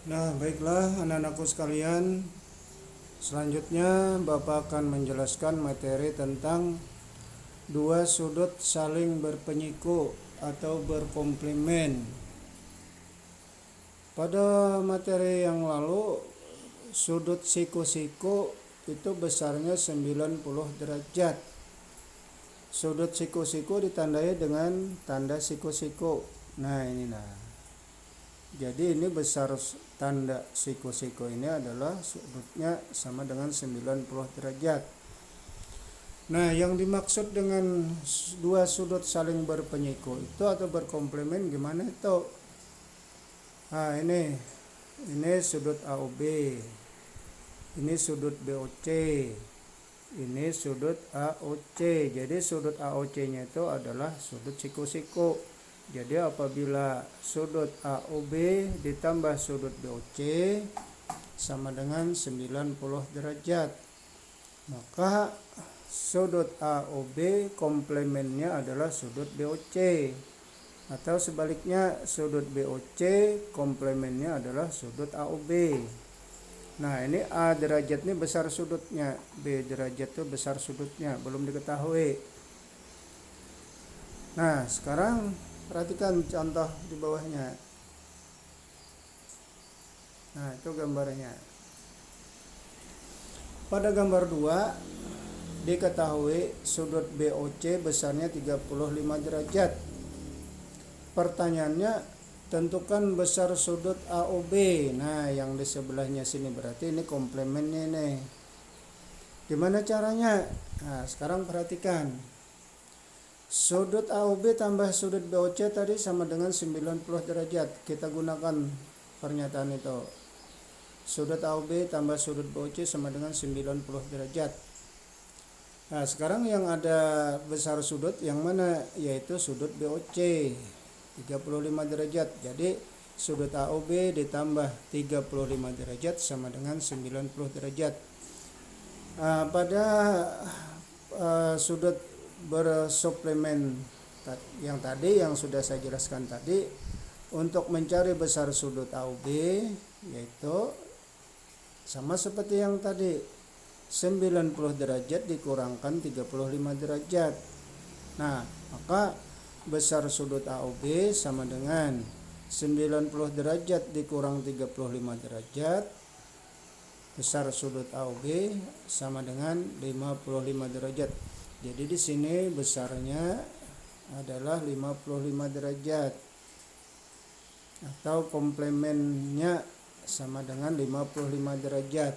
Nah, baiklah anak-anakku sekalian, selanjutnya Bapak akan menjelaskan materi tentang dua sudut saling berpenyiku atau berkomplement. Pada materi yang lalu, sudut siku-siku itu besarnya 90 derajat. Sudut siku-siku ditandai dengan tanda siku-siku. Nah, ini Jadi ini besar tanda siku-siku ini adalah sudutnya sama dengan 90 derajat. Nah, yang dimaksud dengan dua sudut saling berpenyiku itu atau berkomplement gimana itu? Nah, ini sudut AOB. Ini sudut BOC. Ini sudut AOC. Jadi sudut AOC-nya itu adalah sudut siku-siku. Jadi apabila sudut AOB ditambah sudut BOC sama dengan 90 derajat, maka sudut AOB komplementnya adalah sudut BOC. Atau sebaliknya, sudut BOC komplementnya adalah sudut AOB. Nah, ini A derajat ini besar sudutnya, B derajat itu besar sudutnya, belum diketahui. Nah, sekarang perhatikan contoh di bawahnya. Nah, itu gambarnya. Pada gambar 2 diketahui sudut BOC besarnya 35 derajat. Pertanyaannya, tentukan besar sudut AOB. Nah, yang di sebelahnya sini berarti ini komplementnya nih. Gimana caranya? Nah, sekarang perhatikan. Sudut AOB tambah sudut BOC tadi sama dengan 90 derajat. Kita gunakan pernyataan itu. Sudut AOB tambah sudut BOC sama dengan 90 derajat. Nah, sekarang yang ada besar sudut yang mana? Yaitu sudut BOC 35 derajat. Jadi sudut AOB ditambah 35 derajat sama dengan 90 derajat. Pada sudut bersuplemen yang tadi yang sudah saya jelaskan tadi, untuk mencari besar sudut AOB yaitu sama seperti yang tadi, 90 derajat dikurangkan 35 derajat. Nah, maka besar sudut AOB sama dengan 90 derajat dikurang 35 derajat. Besar sudut AOB sama dengan 55 derajat. Jadi di sini besarnya adalah 55 derajat. Atau komplementnya sama dengan 55 derajat.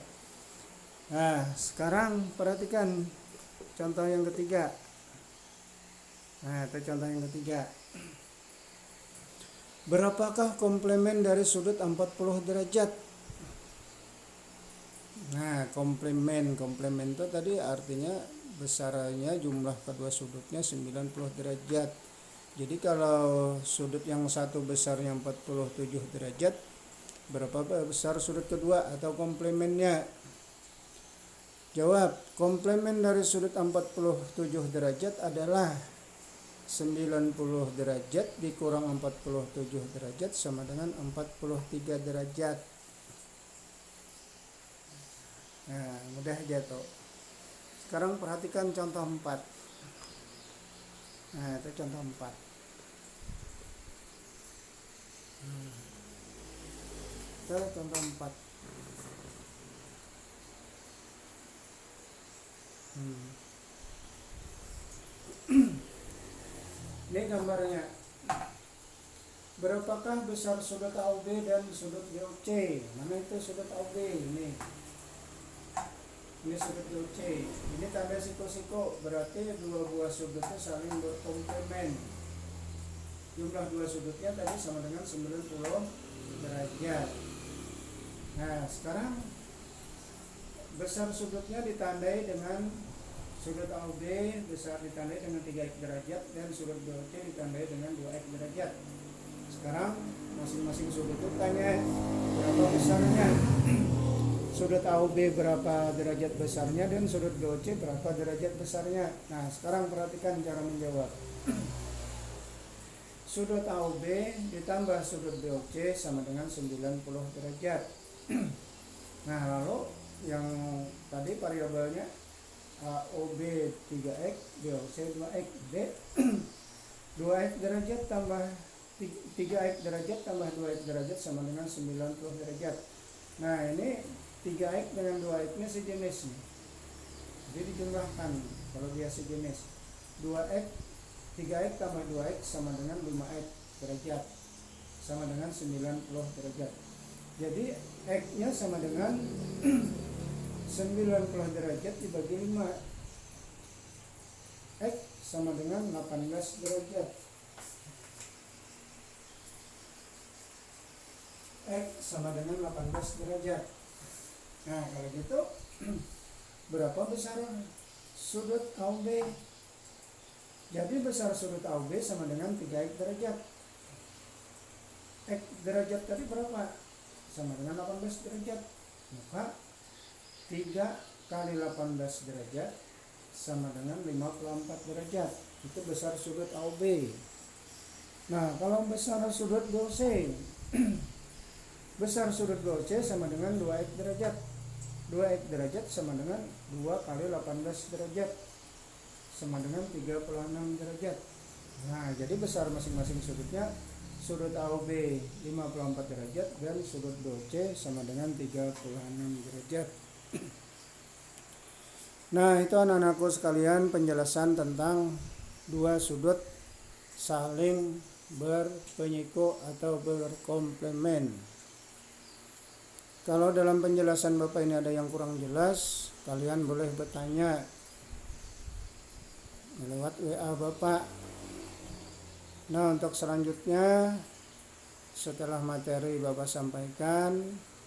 Nah, sekarang perhatikan contoh yang ketiga. Nah, itu contoh yang ketiga. Berapakah komplement dari sudut 40 derajat? Nah, komplement itu tadi artinya besarnya jumlah kedua sudutnya 90 derajat. Jadi kalau sudut yang satu besarnya 47 derajat, berapa besar sudut kedua atau komplementnya? Jawab, komplement dari sudut 47 derajat adalah 90 derajat dikurang 47 derajat sama dengan 43 derajat. Nah, mudah aja tuh. Sekarang perhatikan contoh 4. Nah, itu contoh 4. Itu contoh 4. Ini gambarnya. Berapakah besar sudut AOB dan sudut BOC? Mana itu sudut AOB? Ini sudut BOC. Ini tanda siku-siku, berarti dua buah sudutnya saling berkomplement. Jumlah dua sudutnya tadi sama dengan 90 derajat. Nah, sekarang besar sudutnya ditandai dengan sudut AOB besar ditandai dengan 3x derajat dan sudut BOC ditandai dengan 2x derajat. Sekarang masing-masing sudut itu tanya berapa besarnya. Sudut AOB berapa derajat besarnya dan sudut BOC berapa derajat besarnya. Nah, sekarang perhatikan cara menjawab. sudut AOB ditambah sudut BOC sama dengan 90 derajat. Nah, lalu yang tadi variabelnya AOB 3x, BOC 2x, D 2x derajat tambah 3x derajat tambah 2x derajat sama dengan 90 derajat. Nah, ini 3x dengan 2x nya sejenis nih. Jadi dijumlahkan kalau dia sejenis. 2x 3x tambah 2x sama dengan 5x derajat sama dengan 90 derajat. Jadi x nya sama dengan 90 derajat dibagi 5. X sama dengan 18 derajat. X sama dengan 18 derajat. Nah, kalau gitu berapa besar sudut AOB? Jadi besar sudut AOB sama dengan 3x derajat. X derajat tadi berapa? Sama dengan 18 derajat. Maka 3 kali 18 derajat sama dengan 54 derajat. Itu besar sudut AOB. Nah, kalau besar sudut BOC besar sudut BOC sama dengan 2x derajat. 2x derajat sama dengan 2 kali 18 derajat sama dengan 36 derajat. Nah, jadi besar masing-masing sudutnya, sudut AOB 54 derajat dan sudut BOC sama dengan 36 derajat. Nah, itu anak-anakku sekalian penjelasan tentang dua sudut saling berpenyiku atau berkomplemen. Kalau dalam penjelasan Bapak ini ada yang kurang jelas, kalian boleh bertanya lewat WA Bapak. Nah, untuk selanjutnya setelah materi Bapak sampaikan,